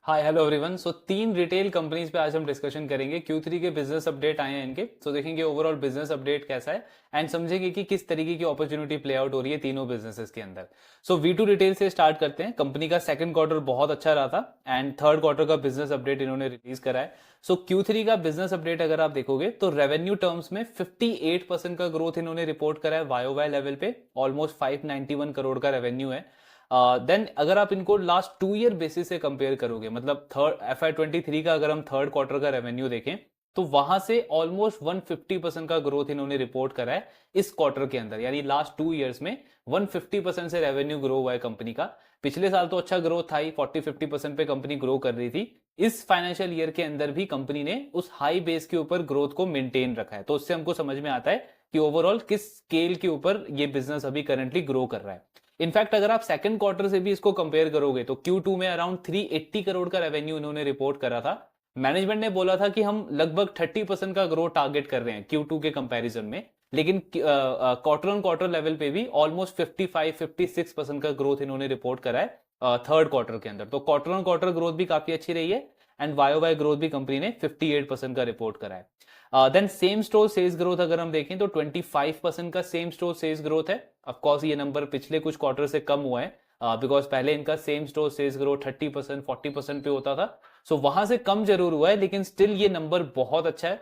Hi hello everyone. सो तीन retail companies पे आज हम डिस्कशन करेंगे। Q3 के बिजनेस अपडेट आए हैं इनके, सो देखेंगे ओवरऑल बिजनेस अपडेट कैसा है एंड समझेंगे कि किस तरीके की अपॉर्चुनिटी प्ले आउट हो रही है तीनों बिजनेसेस के अंदर। सो V2 रिटेल से स्टार्ट करते हैं। कंपनी का सेकंड क्वार्टर बहुत अच्छा रहा था एंड थर्ड क्वार्टर का बिजनेस अपडेट इन्होंने रिलीज करा है। सो Q3 का बिजनेस अपडेट अगर आप देखोगे तो रेवेन्यू टर्म्स में 58% का ग्रोथ इन्होंने रिपोर्ट करा है वाई लेवल पे। ऑलमोस्ट 591 करोड़ का रेवेन्यू है। देन अगर आप इनको लास्ट 2 ईयर बेसिस से कंपेयर करोगे, मतलब थर्ड FY23 का अगर हम थर्ड क्वार्टर का रेवेन्यू देखें तो वहां से ऑलमोस्ट 150% का ग्रोथ इन्होंने रिपोर्ट करा है इस क्वार्टर के अंदर। यानी लास्ट 2 ईयर्स में 150% से रेवेन्यू ग्रो हुआ है कंपनी का। पिछले साल तो अच्छा ग्रोथ था ही, 40-50% पे कंपनी ग्रो कर रही थी। इस फाइनेंशियल ईयर के अंदर भी कंपनी ने उस हाई बेस के ऊपर ग्रोथ को मेंटेन रखा है। तो उससे हमको समझ में आता है कि ओवरऑल किस स्केल के ऊपर ये बिजनेस अभी करंटली ग्रो कर रहा है। इनफैक्ट अगर आप सेकंड क्वार्टर से भी इसको कंपेयर करोगे तो Q2 में अराउंड 380 करोड़ का रेवेन्यू इन्होंने रिपोर्ट करा था। मैनेजमेंट ने बोला था कि हम लगभग 30% का ग्रोथ टारगेट कर रहे हैं Q2 के कंपैरिजन में, लेकिन क्वार्टर ऑन क्वार्टर लेवल पे भी ऑलमोस्ट 55-56% का ग्रोथ इन्होंने रिपोर्ट करा है थर्ड क्वार्टर के अंदर। तो क्वार्टर ऑन क्वार्टर ग्रोथ भी काफी अच्छी रही है एंड वाई ग्रोथ भी कंपनी ने 58% का रिपोर्ट करा है। Then same store sales growth अगर हम देखें तो 25% का सेम स्टोर सेल्स ग्रोथ है। ऑफ कोर्स ये नंबर पिछले कुछ क्वार्टर से कम हुआ है बिकॉज पहले इनका सेम स्टोर सेल्स ग्रोथ 30% 40% पे होता था। सो वहां से कम जरूर हुआ है, लेकिन स्टिल ये नंबर बहुत अच्छा है।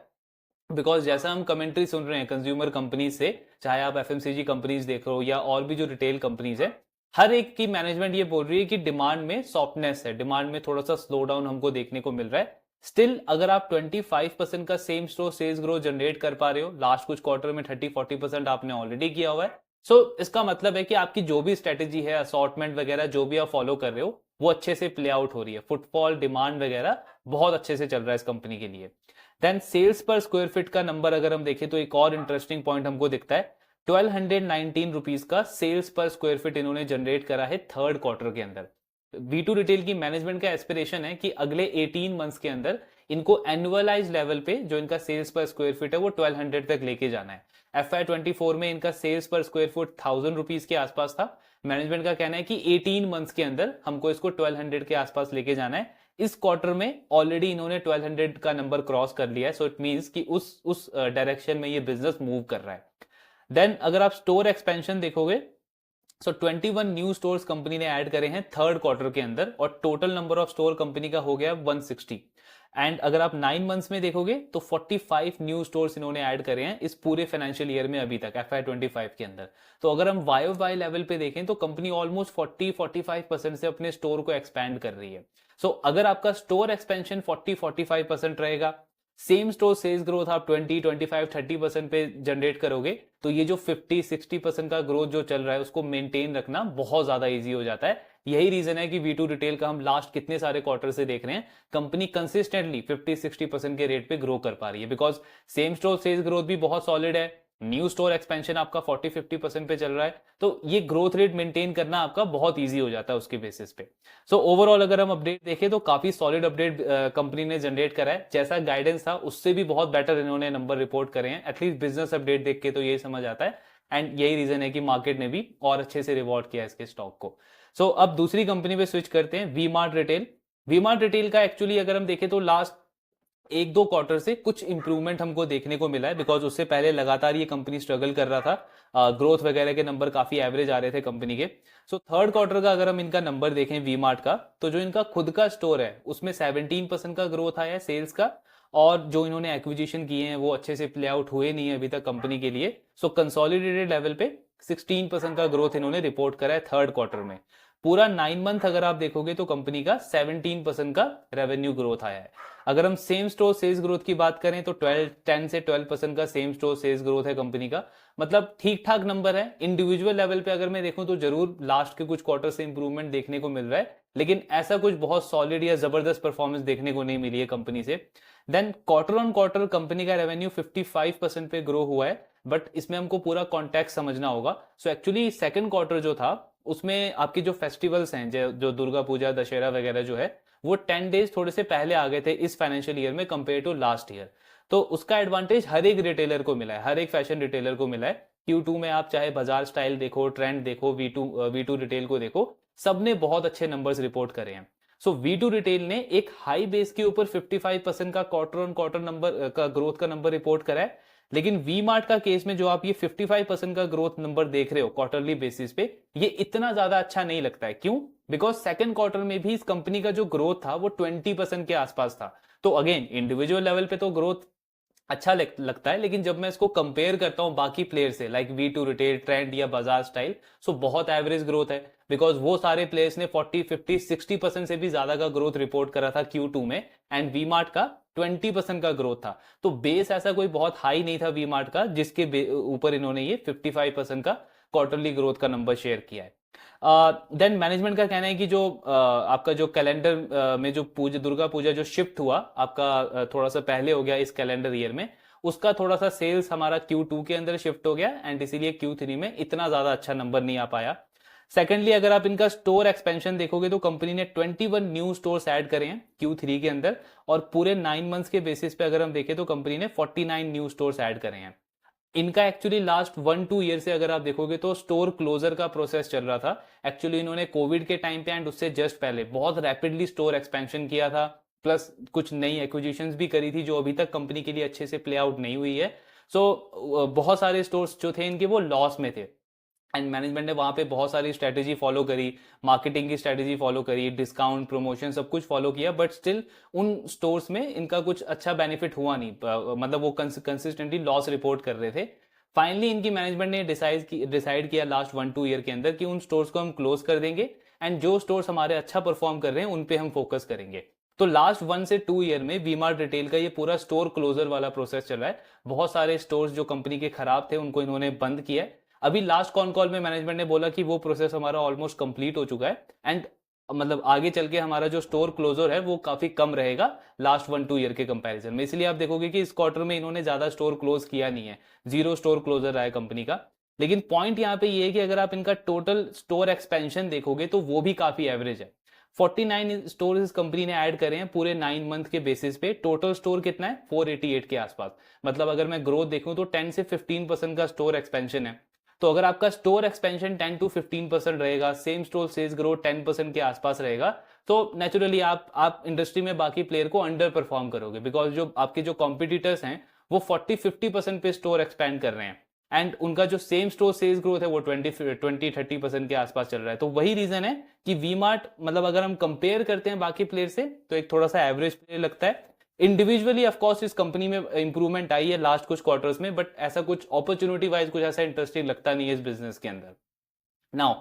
बिकॉज जैसा हम कमेंट्री सुन रहे हैं कंज्यूमर कंपनीज से, चाहे आप FMCG कंपनीज देख रहे हो या और भी जो रिटेल कंपनीज है, हर एक की मैनेजमेंट ये बोल रही है कि डिमांड में सॉफ्टनेस है, डिमांड में थोड़ा सा स्लो डाउन हमको देखने को मिल रहा है। स्टिल अगर आप 25% का same store sales growth generate कर पा रहे हो, लास्ट कुछ क्वार्टर में 30-40% आपने ऑलरेडी किया हुआ है। सो इसका मतलब है कि आपकी जो भी स्ट्रेटेजी है, असॉर्टमेंट वगैरह जो भी आप फॉलो कर रहे हो, वो अच्छे से प्ले आउट हो रही है। फुटफॉल डिमांड वगैरह बहुत अच्छे से चल रहा है इस कंपनी के लिए। देन सेल्स पर स्क्वायर फीट का नंबर अगर हम देखें तो एक और इंटरेस्टिंग पॉइंट हमको दिखता है। 1219 रुपीज का सेल्स पर स्क्वायर फीट इन्होंने जनरेट करा है थर्ड क्वार्टर के अंदर। V2 रिटेल की मैनेजमेंट का एस्पिरेशन है कि अगले 18 मंथ्स के अंदर इनको एनुअलाइज लेवल पे जो इनका सेल्स पर स्क्वायर फीट है वो 1200 तक लेके जाना है। FY24 में इनका सेल्स पर स्क्वायर फुट 1000 रुपीज के आसपास था। मैनेजमेंट का कहना है कि 18 मंथ्स के अंदर हमको इसको 1200 के आसपास लेके जाना है। इस क्वार्टर में ऑलरेडी इन्होंने 1200 का नंबर क्रॉस कर लिया है। सो इट मींस कि उस डायरेक्शन में ये बिजनेस मूव कर रहा है। देन अगर आप स्टोर एक्सपेंशन देखोगे, सो 21 न्यू स्टोर्स कंपनी ने ऐड करे हैं थर्ड क्वार्टर के अंदर और total number of store company का हो गया 160। एंड अगर आप 9 मंथ्स में देखोगे तो 45 न्यू स्टोर्स इन्होंने ऐड करे हैं इस पूरे फाइनेंशियल ईयर में अभी तक FY25 के अंदर। तो अगर हम वाई लेवल पे देखें तो कंपनी ऑलमोस्ट 40-45% से अपने स्टोर को एक्सपैंड कर रही है। सो अगर आपका स्टोर एक्सपेंशन 40-45% रहेगा, सेम स्टोर सेल्स ग्रोथ आप 20-25-30% पे जनरेट करोगे, तो ये जो 50-60% का ग्रोथ जो चल रहा है उसको मेंटेन रखना बहुत ज्यादा इजी हो जाता है। यही रीजन है कि V2 रिटेल का हम लास्ट कितने सारे क्वार्टर से देख रहे हैं, कंपनी कंसिस्टेंटली 50-60% के रेट पे ग्रो कर पा रही है। Because same store sales growth भी बहुत सॉलिड है, न्यू स्टोर एक्सपेंशन आपका 40-50% पे चल रहा है, तो ये ग्रोथ रेट मेंटेन करना आपका बहुत ईजी हो जाता है उसके बेसिस पे। सो ओवरऑल अगर हम अपडेट देखें तो काफी सॉलिड अपडेट कंपनी ने जनरेट करा है। जैसा गाइडेंस था उससे भी बहुत बेटर इन्होंने नंबर रिपोर्ट करे हैं। एटलीस्ट बिजनेस अपडेट देख के तो यही समझ आता है एंड यही रीजन है कि मार्केट ने भी और अच्छे से रिवॉर्ड किया इसके स्टॉक को। सो अब दूसरी कंपनी पे स्विच करते हैं, V Mart retail. V Mart retail का एक्चुअली अगर हम देखें तो लास्ट 1-2 क्वार्टर से कुछ इंप्रूवमेंट हमको देखने को मिला है। बिकॉज उससे पहले लगातार ये कंपनी स्ट्रगल कर रहा था, ग्रोथ वगैरह के नंबर काफी एवरेज आ रहे थे कंपनी के। सो थर्ड क्वार्टर का अगर हम इनका नंबर देखें वी मार्ट का, तो जो इनका खुद का स्टोर है उसमें 17% का ग्रोथ आया है सेल्स का। और जो इन्होंने एक्विजिशन किए हैं वो अच्छे से प्ले आउट हुए नहीं है अभी तक कंपनी के लिए। सो कंसोलिडेटेड लेवल पे 16% का ग्रोथ इन्होंने रिपोर्ट करा है थर्ड क्वार्टर में। पूरा 9 मंथ अगर आप देखोगे तो कंपनी का 17% का रेवेन्यू ग्रोथ आया है। अगर हम सेम स्टोर सेल्स ग्रोथ की बात करें तो 10 से 12% का सेम स्टोर सेल्स ग्रोथ है कंपनी का। मतलब ठीक ठाक नंबर है। इंडिविजुअल लेवल पे अगर मैं देखूं तो जरूर लास्ट के कुछ क्वार्टर से इंप्रूवमेंट देखने को मिल रहा है, लेकिन ऐसा कुछ बहुत सॉलिड या जबरदस्त परफॉर्मेंस देखने को नहीं मिली है कंपनी से। Then quarter on quarter company का रेवेन्यू 55% पे ग्रो हुआ है, बट इसमें हमको पूरा कॉन्टेक्स्ट समझना होगा। सो एक्चुअली सेकंड क्वार्टर जो था उसमें आपकी जो फेस्टिवल्स हैं, जो दुर्गा पूजा दशहरा वगैरह जो है, वो 10 डेज थोड़े से पहले आ गए थे इस फाइनेंशियल ईयर में कंपेयर टू लास्ट ईयर। तो उसका एडवांटेज हर एक रिटेलर को मिला है, हर एक फैशन रिटेलर को मिला है। Q2 में आप चाहे बाजार स्टाइल देखो, ट्रेंड देखो, V2 रिटेल को देखो, सबने बहुत अच्छे नंबर्स रिपोर्ट करे हैं। सो V2 रिटेल ने एक हाई बेस के ऊपर 55% का क्वार्टर ऑन क्वार्टर नंबर का ग्रोथ का नंबर रिपोर्ट करा है, लेकिन वी मार्ट का केस में जो आप ये 55% का ग्रोथ नंबर देख रहे हो क्वार्टरली बेसिस पे, ये इतना ज्यादा अच्छा नहीं लगता है। क्यों? बिकॉज सेकंड क्वार्टर में भी इस कंपनी का जो ग्रोथ था वो 20% के आसपास था। तो अगेन इंडिविजुअल लेवल पे तो ग्रोथ अच्छा लगता है, लेकिन जब मैं इसको कंपेयर करता हूं बाकी प्लेयर से लाइक V2 रिटेल, ट्रेंड या बाजार स्टाइल, सो बहुत एवरेज ग्रोथ है। बिकॉज वो सारे प्लेयर्स ने 40, 50, 60% से भी ज्यादा का ग्रोथ रिपोर्ट करा था Q2 में, एंड वी मार्ट का 20% का ग्रोथ था। तो बेस ऐसा कोई बहुत हाई नहीं था वी मार्ट का जिसके ऊपर इन्होंने ये 55% का क्वार्टरली ग्रोथ का नंबर शेयर किया है। देन मैनेजमेंट का कहना है कि जो आपका जो कैलेंडर में जो दुर्गा पूजा जो शिफ्ट हुआ आपका थोड़ा सा पहले हो गया इस कैलेंडर ईयर में, उसका थोड़ा सा सेल्स हमारा Q2 के अंदर शिफ्ट हो गया, एंड इसीलिए Q3 में इतना ज्यादा अच्छा नंबर नहीं आ पाया। सेकेंडली अगर आप इनका स्टोर एक्सपेंशन देखोगे तो कंपनी ने 21 न्यू स्टोर्स ऐड करे हैं Q3 के अंदर, और पूरे 9 मंथ्स के बेसिस पे अगर हम देखें तो कंपनी ने 49 न्यू स्टोर्स ऐड करे हैं। इनका एक्चुअली लास्ट 1-2 ईयर से अगर आप देखोगे तो स्टोर क्लोजर का प्रोसेस चल रहा था। एक्चुअली इन्होंने कोविड के टाइम पे एंड उससे जस्ट पहले बहुत रैपिडली स्टोर एक्सपेंशन किया था, प्लस कुछ नई एक्विजिशंस भी करी थी जो अभी तक कंपनी के लिए अच्छे से प्ले आउट नहीं हुई है। सो बहुत सारे स्टोर्स जो थे इनके वो लॉस में थे, एंड मैनेजमेंट ने वहां पे बहुत सारी स्ट्रेटेजी फॉलो करी, मार्केटिंग की स्ट्रेटेजी फॉलो करी, डिस्काउंट, प्रमोशन सब कुछ फॉलो किया, बट स्टिल उन स्टोर्स में इनका कुछ अच्छा बेनिफिट हुआ नहीं, मतलब वो कंसिस्टेंटली लॉस रिपोर्ट कर रहे थे। फाइनली इनकी मैनेजमेंट ने डिसाइड किया लास्ट 1-2 ईयर के अंदर कि उन स्टोर्स को हम क्लोज कर देंगे, एंड जो स्टोर्स हमारे अच्छा परफॉर्म कर रहे हैं उन पे हम फोकस करेंगे। तो लास्ट 1 से 2 ईयर में वी मार्ट रिटेल का ये पूरा स्टोर क्लोजर वाला प्रोसेस चल रहा है। बहुत सारे स्टोर्स जो कंपनी के खराब थे उनको इन्होंने बंद किया है। अभी लास्ट कॉन कॉल में मैनेजमेंट ने बोला कि वो प्रोसेस हमारा ऑलमोस्ट कंप्लीट हो चुका है, एंड मतलब आगे चल के हमारा जो स्टोर क्लोजर है वो काफी कम रहेगा लास्ट 1-2 ईयर के कंपैरिजन में। इसलिए आप देखोगे कि इस क्वार्टर में इन्होंने ज्यादा स्टोर क्लोज किया नहीं है, 0 स्टोर क्लोजर रहा है कंपनी का। लेकिन पॉइंट यहाँ पे ये है कि अगर आप इनका टोटल स्टोर एक्सपेंशन देखोगे तो वो भी काफी एवरेज है। 49 स्टोर इस कंपनी ने ऐड करे हैं पूरे 9 मंथ के बेसिस पे। टोटल स्टोर कितना है? 488 के आसपास। मतलब अगर मैं ग्रोथ देखूं तो 10 से 15% का स्टोर एक्सपेंशन है। तो अगर आपका स्टोर एक्सपेंशन 10 to 15% रहेगा, सेम स्टोर सेल्स ग्रोथ 10% के आसपास रहेगा, तो नेचुरली आप इंडस्ट्री में बाकी प्लेयर को अंडर परफॉर्म करोगे, बिकॉज जो आपके जो कॉम्पिटिटर्स हैं वो 40-50% पे स्टोर एक्सपेंड कर रहे हैं, एंड उनका जो सेम स्टोर सेल्स ग्रोथ है वो 20-30% के आसपास चल रहा है। तो वही रीजन है कि वी मार्ट, मतलब अगर हम कंपेयर करते हैं बाकी प्लेयर से तो एक थोड़ा सा एवरेज प्लेयर लगता है। इंडिविजुअली ऑफ कोर्स इस कंपनी में इंप्रूवमेंट आई है लास्ट कुछ क्वार्टर्स में, बट ऐसा कुछ अपॉर्चुनिटी वाइज कुछ ऐसा इंटरेस्टिंग लगता नहीं है इस बिजनेस के अंदर। नाउ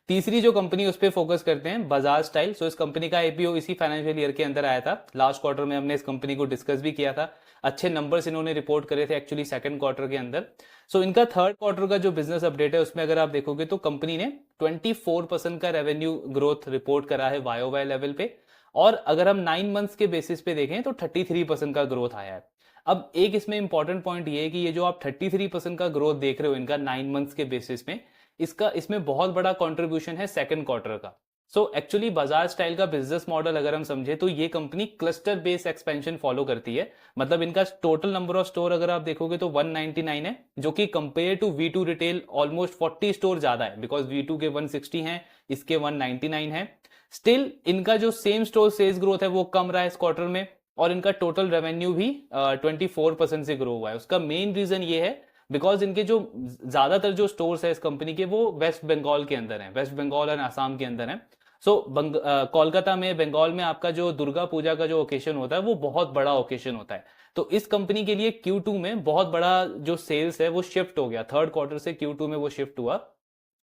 तीसरी जो कंपनी उस पर फोकस करते हैं, बजाज स्टाइल। सो इस कंपनी का आईपीओ इसी फाइनेंशियल ईयर के अंदर आया था। लास्ट क्वार्टर में हमने इस कंपनी को डिस्कस भी किया था। अच्छे नंबर्स इन्होंने रिपोर्ट करे थे एक्चुअली सेकंड क्वार्टर के अंदर। सो इनका थर्ड क्वार्टर का जो बिजनेस अपडेट है उसमें अगर आप देखोगे तो कंपनी ने 24% का रेवेन्यू ग्रोथ रिपोर्ट करा है YoY लेवल पे, और अगर हम 9 मंथ्स के बेसिस पे देखें तो 33% का ग्रोथ आया है। अब एक इसमें इंपॉर्टेंट पॉइंट ये है कि ये जो आप 33% का ग्रोथ देख रहे हो इनका 9 मंथ्स के बेसिस में, इसमें बहुत बड़ा कंट्रीब्यूशन है सेकंड क्वार्टर का। सो एक्चुअली बजाज स्टाइल का बिजनेस मॉडल अगर हम समझे तो ये company cluster based expansion follow करती है। मतलब इनका टोटल नंबर ऑफ स्टोर अगर आप देखोगे तो 199 है, जो कि compare to V2 retail almost 40 store ज्यादा है, बिकॉज V2 के 160 हैं, इसके 199 है। स्टिल इनका जो सेम स्टोर सेल्स ग्रोथ है वो कम रहा है इस क्वार्टर में, और इनका टोटल रेवेन्यू भी 24% से ग्रो हुआ है। उसका मेन रीजन ये है बिकॉज इनके जो ज्यादातर जो स्टोर्स है इस कंपनी के वो वेस्ट बंगाल के अंदर है, वेस्ट बंगाल और आसाम के अंदर है। सो कोलकाता में, बंगाल में आपका जो दुर्गा पूजा का जो ओकेशन होता है वो बहुत बड़ा ओकेशन होता है। तो इस कंपनी के लिए Q2 में बहुत बड़ा जो सेल्स है वो शिफ्ट हो गया, थर्ड क्वार्टर से Q2 में वो शिफ्ट हुआ।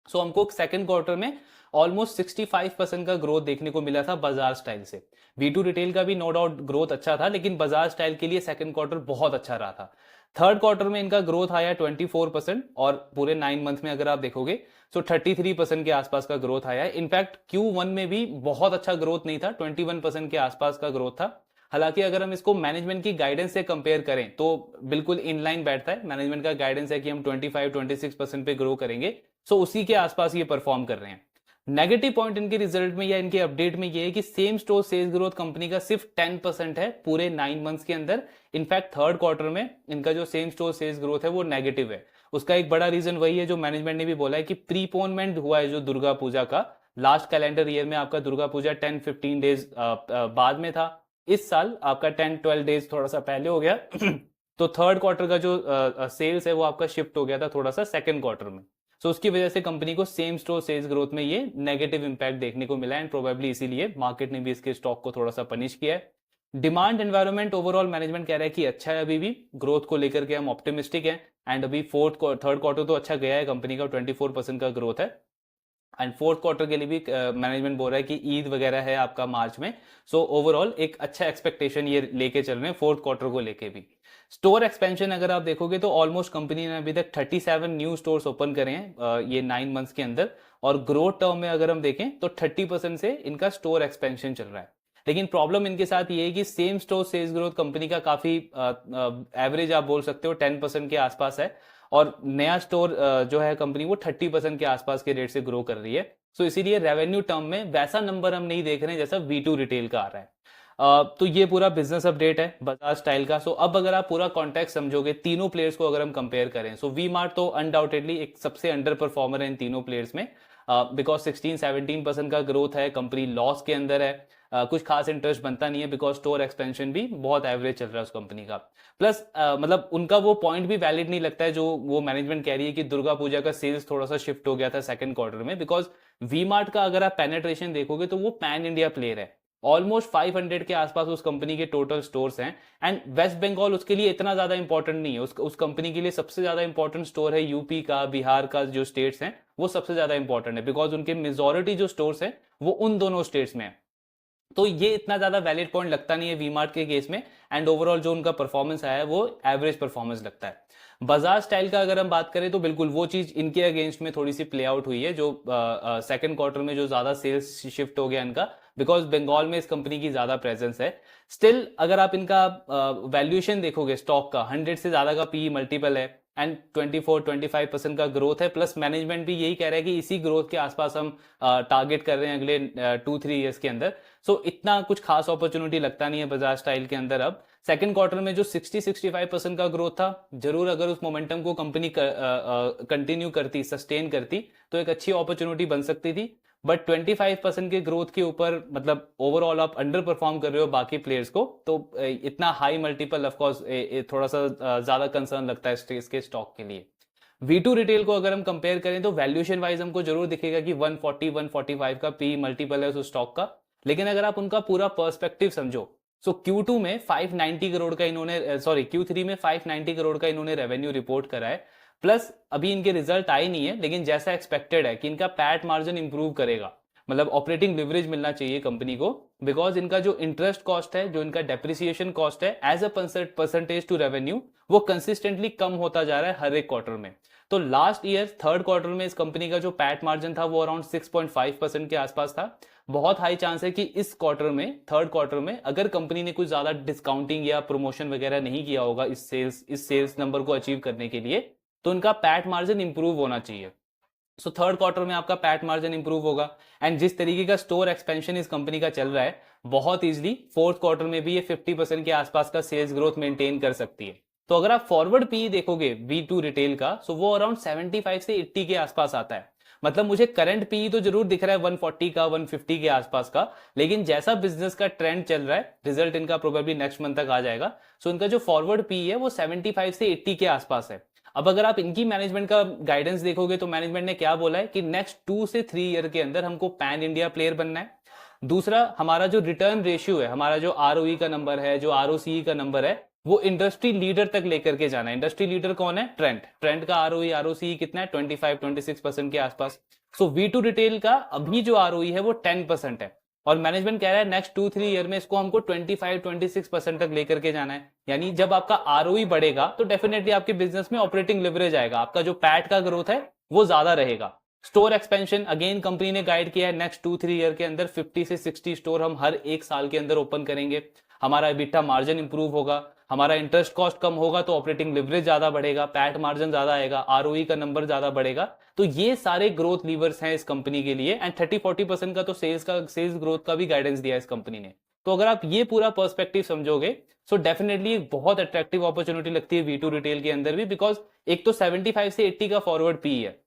सो हमको सेकंड क्वार्टर में ऑलमोस्ट 65% का ग्रोथ देखने को मिला था बाजार स्टाइल से। V2 रिटेल का भी नो डाउट ग्रोथ अच्छा था, लेकिन बाजार स्टाइल के लिए सेकंड क्वार्टर बहुत अच्छा रहा था। थर्ड क्वार्टर में इनका ग्रोथ आया 24%, और पूरे 9 मंथ में अगर आप देखोगे तो 33% के आसपास का ग्रोथ आया है। इनफैक्ट Q1 में भी बहुत अच्छा ग्रोथ नहीं था, 21% के आसपास का ग्रोथ था। हालांकि अगर हम इसको मैनेजमेंट की गाइडेंस से कंपेयर करें तो बिल्कुल इनलाइन बैठता है। मैनेजमेंट का गाइडेंस है कि हम 25-26% पे ग्रो करेंगे, सो उसी के आसपास ये परफॉर्म कर रहे हैं। नेगेटिव पॉइंट इनके रिजल्ट में या इनके अपडेट में ये है कि same store sales growth company का सिर्फ 10% है पूरे 9 मंथ्स के अंदर। इनफैक्ट थर्ड क्वार्टर में इनका जो सेम स्टोर सेल्स ग्रोथ है वो नेगेटिव है। उसका एक बड़ा रीजन वही है जो मैनेजमेंट ने भी बोला है कि प्रीपोनमेंट हुआ है जो दुर्गा पूजा का, लास्ट कैलेंडर ईयर में आपका दुर्गा पूजा 10-15 डेज बाद में था, इस साल आपका 10-12 डेज थोड़ा सा पहले हो गया तो थर्ड क्वार्टर का जो सेल्स है वो आपका शिफ्ट हो गया था थोड़ा सा सेकंड क्वार्टर में। सो उसकी वजह से कंपनी को सेम स्टोर सेल्स ग्रोथ में ये नेगेटिव इंपैक्ट देखने को मिला एंड प्रोबेबली इसीलिए मार्केट ने भी इसके स्टॉक को थोड़ा सा पनिश किया है। डिमांड एनवायरनमेंट ओवरऑल मैनेजमेंट कह रहा है कि अच्छा है, अभी भी ग्रोथ को लेकर के हम ऑप्टिमिस्टिक हैं एंड अभी थर्ड क्वार्टर तो अच्छा गया है, कंपनी का 24% का ग्रोथ है एंड फोर्थ क्वार्टर के लिए भी मैनेजमेंट बोल रहा है कि ईद वगैरह है आपका मार्च में। सो ओवरऑल एक अच्छा एक्सपेक्टेशन ये लेके चल रहे हैं फोर्थ क्वार्टर को लेके भी। स्टोर एक्सपेंशन अगर आप देखोगे तो ऑलमोस्ट कंपनी ने अभी तक 37 न्यू स्टोर्स ओपन करे हैं ये 9 मंथ्स के अंदर, और ग्रोथ टर्म में अगर हम देखें तो 30% से इनका स्टोर एक्सपेंशन चल रहा है। लेकिन प्रॉब्लम इनके साथ ये है कि same store sales growth company का काफी एवरेज आप बोल सकते हो 10% के आसपास है, और नया स्टोर जो है कंपनी वो 30% के आसपास के रेट से ग्रो कर रही है। सो इसीलिए रेवेन्यू टर्म में वैसा नंबर हम नहीं देख रहे हैं जैसा V2 रिटेल का आ रहा है। तो ये पूरा बिजनेस अपडेट है बजाज स्टाइल का। सो अब अगर आप पूरा कॉन्टेक्स्ट समझोगे तीनों प्लेयर्स को अगर हम कंपेयर करें, सो वी मार्ट तो अनडाउटेडली एक सबसे अंडर परफॉर्मर है इन तीनों प्लेयर्स में, बिकॉज 16-17% का ग्रोथ है, कंपनी लॉस के अंदर है, कुछ खास इंटरेस्ट बनता नहीं है बिकॉज स्टोर एक्सपेंशन भी बहुत एवरेज चल रहा है उस कंपनी का। प्लस मतलब उनका वो पॉइंट भी वैलिड नहीं लगता है जो वो मैनेजमेंट कह रही है कि दुर्गा पूजा का सेल्स थोड़ा सा शिफ्ट हो गया था सेकंड क्वार्टर में, बिकॉज वी मार्ट का अगर आप पेनेट्रेशन देखोगे तो वो पैन इंडिया प्लेयर है, ऑलमोस्ट 500 के आसपास उस कंपनी के टोटल स्टोर्स हैं एंड वेस्ट बंगाल उसके लिए इतना ज्यादा इंपॉर्टेंट नहीं है। उस कंपनी के लिए सबसे ज्यादा इंपॉर्टेंट स्टोर है यूपी का, बिहार का जो स्टेट्स हैं वो सबसे ज्यादा इंपॉर्टेंट है, बिकॉज उनके मेजोरिटी जो स्टोर्स हैं वो उन दोनों स्टेट्स में है। तो ये इतना ज्यादा वैलिड पॉइंट लगता नहीं है वी मार्ट के केस में, एंड ओवरऑल जो उनका परफॉर्मेंस आया है वो एवरेज परफॉर्मेंस लगता है। बाजार स्टाइल का अगर हम बात करें तो बिल्कुल वो चीज इनके अगेंस्ट में थोड़ी सी प्ले आउट हुई है, जो सेकंड क्वार्टर में जो ज्यादा सेल्स शिफ्ट हो गया इनका, बिकॉज बंगाल में इस कंपनी की ज्यादा प्रेजेंस है। स्टिल अगर आप इनका वैल्यूएशन देखोगे स्टॉक का 100 से ज्यादा का पी मल्टीपल है एंड 24-25% का ग्रोथ है, प्लस मैनेजमेंट भी यही कह रहा है कि इसी ग्रोथ के आसपास हम टारगेट कर रहे हैं अगले 2-3 ईयर्स के अंदर। सो इतना कुछ खास अपॉर्चुनिटी लगता नहीं है बजाज स्टाइल के अंदर। अब सेकंड क्वार्टर में जो 60-65% का ग्रोथ था, जरूर अगर उस मोमेंटम को कंपनी कंटिन्यू करती, सस्टेन करती तो एक अच्छी अपॉर्चुनिटी बन सकती थी, बट 25% के ग्रोथ के ऊपर मतलब ओवरऑल आप अंडर परफॉर्म कर रहे हो बाकी प्लेयर्स को, तो इतना हाई मल्टीपल ऑफकोर्स थोड़ा सा ज्यादा कंसर्न लगता है इसके स्टॉक के लिए। V2 रिटेल को अगर हम कंपेयर करें तो वैल्यूएशन वाइज हमको जरूर दिखेगा कि 140-145 का पी मल्टीपल है उस स्टॉक का, लेकिन अगर आप उनका पूरा पर्सपेक्टिव समझो, सो Q2 में 590 करोड़ का इन्होंने Q3 में 590 करोड़ का इन्होंने रेवेन्यू रिपोर्ट करा है, प्लस अभी इनके रिजल्ट आए नहीं है, लेकिन जैसा एक्सपेक्टेड है कि इनका पैट मार्जिन इंप्रूव करेगा, मतलब ऑपरेटिंग लिवरेज मिलना चाहिए कंपनी को, बिकॉज इनका जो इंटरेस्ट कॉस्ट है, जो इनका डेप्रिसिएशन कॉस्ट है as a percentage to revenue, वो कंसिस्टेंटली कम होता जा रहा है हर एक क्वार्टर में। तो लास्ट ईयर थर्ड क्वार्टर में इस कंपनी का जो पैट मार्जिन था वो अराउंड 6.5% के आसपास था। बहुत हाई चांस है कि इस क्वार्टर में, थर्ड क्वार्टर में, अगर कंपनी ने कुछ ज्यादा डिस्काउंटिंग या प्रमोशन वगैरह नहीं किया होगा इस सेल्स नंबर को अचीव करने के लिए, तो इनका पैट मार्जिन इंप्रूव होना चाहिए। सो थर्ड क्वार्टर में आपका पैट मार्जिन इंप्रूव होगा, एंड जिस तरीके का स्टोर एक्सपेंशन इस कंपनी का चल रहा है, बहुत इजीली फोर्थ क्वार्टर में भी ये 50% के आसपास का सेल्स ग्रोथ मेंटेन कर सकती है। तो अगर आप फॉरवर्ड पी देखोगे V2 रिटेल का, सो वो अराउंड 75 से 80 के आसपास आता है। मतलब मुझे करंट पी तो जरूर दिख रहा है 140 का, 150 के आसपास का, लेकिन जैसा बिजनेस का ट्रेंड चल रहा है, रिजल्ट इनका प्रोबेबली नेक्स्ट मंथ तक आ जाएगा, सो इनका जो फॉरवर्ड पी है वो 75 से 80 के आसपास है। अब अगर आप इनकी मैनेजमेंट का गाइडेंस देखोगे तो मैनेजमेंट ने क्या बोला है कि नेक्स्ट 2 से 3 ईयर के अंदर हमको पैन इंडिया प्लेयर बनना है। दूसरा, हमारा जो रिटर्न रेशियो है, हमारा जो ROE का नंबर है, जो ROCE का नंबर है, वो इंडस्ट्री लीडर तक लेकर के जाना है। इंडस्ट्री लीडर कौन है? ट्रेंड का ROE ROCE कितना है? 25-26% के आसपास। सो V2 रिटेल का अभी जो ROE है वो 10% है, और मैनेजमेंट कह रहा है नेक्स्ट 2-3 ईयर में इसको हमको 25-26% तक लेकर के जाना है। यानी जब आपका ROE बढ़ेगा तो डेफिनेटली आपके बिजनेस में ऑपरेटिंग लिवरेज आएगा, आपका जो पैट का ग्रोथ है वो ज्यादा रहेगा। स्टोर एक्सपेंशन अगेन कंपनी ने गाइड किया है नेक्स्ट 2-3 ईयर के अंदर 50 से 60 स्टोर हम हर एक साल के अंदर ओपन करेंगे। हमारा EBITDA मार्जिन इंप्रूव होगा, हमारा इंटरेस्ट कॉस्ट कम होगा तो ऑपरेटिंग लिवरेज ज्यादा बढ़ेगा, पैट मार्जिन ज्यादा आएगा, ROE का नंबर ज्यादा बढ़ेगा। तो ये सारे ग्रोथ लीवर्स हैं इस कंपनी के लिए, एंड 30-40% का तो सेल्स ग्रोथ का भी गाइडेंस दिया है इस कंपनी ने। तो अगर आप ये पूरा पर्सपेक्टिव समझोगे, सो डेफिनेटली एक बहुत अट्रैक्टिव अपॉर्चुनिटी लगती है V2 रिटेल के अंदर भी, बिकॉज एक तो 75 से 80 का फॉरवर्ड पी है,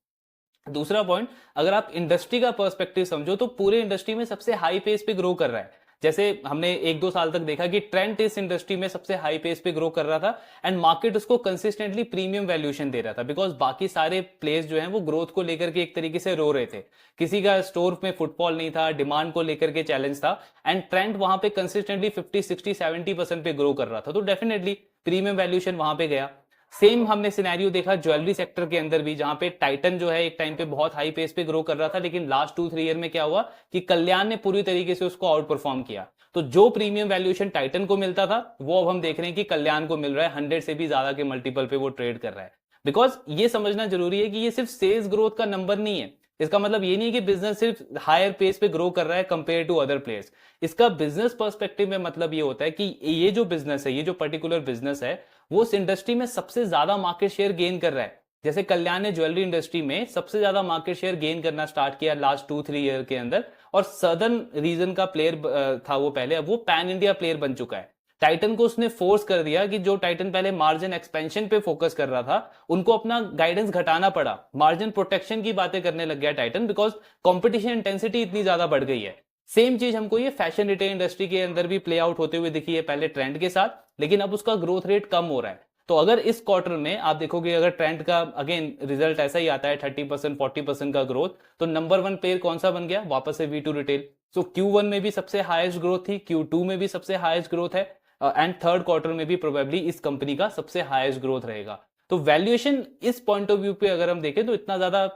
दूसरा पॉइंट, अगर आप इंडस्ट्री का पर्सपेक्टिव समझो तो पूरे इंडस्ट्री में सबसे हाई पेस पे ग्रो कर रहा है। जैसे हमने 1-2 साल तक देखा कि ट्रेंड इस इंडस्ट्री में सबसे हाई पेस पे ग्रो कर रहा था एंड मार्केट उसको कंसिस्टेंटली प्रीमियम वैल्यूएशन दे रहा था, बिकॉज बाकी सारे प्लेयर्स जो हैं वो ग्रोथ को लेकर के एक तरीके से रो रहे थे। किसी का स्टोर में फुटफॉल नहीं था, डिमांड को लेकर के चैलेंज था, एंड ट्रेंड वहां पे कंसिस्टेंटली 50, 60, 70% पे ग्रो कर रहा था, तो डेफिनेटली प्रीमियम वैल्यूएशन वहां पे गया। सेम हमने सिनेरियो देखा ज्वेलरी सेक्टर के अंदर भी, जहां पे टाइटन जो है एक टाइम पे बहुत हाई पेस पे ग्रो कर रहा था, लेकिन लास्ट 2-3 ईयर में क्या हुआ कि कल्याण ने पूरी तरीके से उसको आउट परफॉर्म किया। तो जो प्रीमियम वैल्यूएशन टाइटन को मिलता था वो अब हम देख रहे हैं कि कल्याण को मिल रहा है, 100 से भी ज्यादा के मल्टीपल पे वो ट्रेड कर रहा है। बिकॉज ये समझना जरूरी है कि ये सिर्फ सेल्स ग्रोथ का नंबर नहीं है। इसका मतलब ये नहीं कि बिजनेस सिर्फ हायर पेस पे ग्रो कर रहा है कंपेयर टू अदर प्लेयर्स। इसका बिजनेस पर्सपेक्टिव में मतलब ये होता है कि ये जो बिजनेस है, ये जो पर्टिकुलर बिजनेस है, वो उस इंडस्ट्री में सबसे ज्यादा मार्केट शेयर गेन कर रहा है। जैसे कल्याण ने ज्वेलरी इंडस्ट्री में सबसे ज्यादा मार्केट शेयर गेन करना स्टार्ट किया लास्ट 2-3 ईयर के अंदर, और सदर्न रीजन का प्लेयर था वो पहले, अब वो पैन इंडिया प्लेयर बन चुका है। टाइटन को उसने फोर्स कर दिया कि जो टाइटन पहले मार्जिन एक्सपेंशन पे फोकस कर रहा था, उनको अपना गाइडेंस घटाना पड़ा, मार्जिन प्रोटेक्शन की बातें करने लग गया टाइटन, बिकॉज कंपटीशन इंटेंसिटी इतनी ज्यादा बढ़ गई है। सेम चीज हमको ये फैशन रिटेल इंडस्ट्री के अंदर भी प्ले आउट होते हुए दिखी है, पहले ट्रेंड के साथ, लेकिन अब उसका ग्रोथ रेट कम हो रहा है। तो अगर इस क्वार्टर में आप देखोगे, अगर ट्रेंड का अगेन रिजल्ट ऐसा ही आता है 30%, 40% का ग्रोथ, तो नंबर 1 प्लेयर कौन सा बन गया? वापस से V2 रिटेल। सो Q1 में भी सबसे हाईएस्ट ग्रोथ थी, Q2 में भी सबसे हाईएस्ट ग्रोथ है, एंड थर्ड क्वार्टर में भी प्रोबेबली इस कंपनी का सबसे हाईएस्ट ग्रोथ रहेगा। तो वैल्यूएशन इस पॉइंट ऑफ व्यू पे अगर हम देखें तो इतना ज्यादा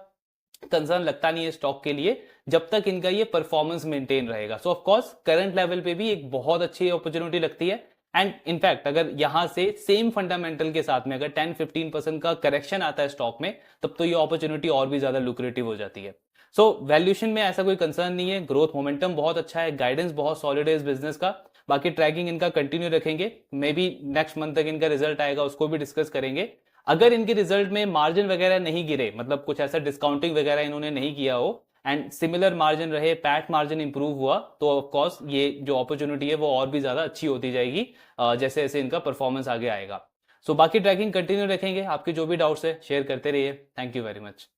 कंसर्न लगता नहीं है स्टॉक के लिए, जब तक इनका ये परफॉर्मेंस मेंटेन रहेगा। सो ऑफ कोर्स करंट लेवल पे भी एक बहुत अच्छी अपॉर्चुनिटी लगती है, एंड इनफैक्ट अगर यहां से सेम फंडामेंटल के साथ में अगर 10-15% का करेक्शन आता है स्टॉक में, तब तो ये अपॉर्चुनिटी और भी ज्यादा लुक्रेटिव हो जाती है। सो वैल्यूएशन में ऐसा कोई कंसर्न नहीं है, ग्रोथ मोमेंटम बहुत अच्छा है, गाइडेंस बहुत सॉलिड है इस बिजनेस का। बाकी ट्रैकिंग इनका कंटिन्यू रखेंगे, मे बी नेक्स्ट मंथ तक इनका रिजल्ट आएगा, उसको भी डिस्कस करेंगे। अगर इनके रिजल्ट में मार्जिन वगैरह नहीं गिरे, मतलब कुछ ऐसा डिस्काउंटिंग वगैरह इन्होंने नहीं किया हो, एंड सिमिलर मार्जिन रहे, पैट मार्जिन इंप्रूव हुआ, तो ऑफ कोर्स ये जो अपॉर्चुनिटी है वो और भी ज्यादा अच्छी होती जाएगी जैसे जैसे इनका परफॉर्मेंस आगे आएगा। सो बाकी ट्रैकिंग कंटिन्यू रखेंगे, आपके जो भी डाउट्स है शेयर करते रहिए। Thank you very much.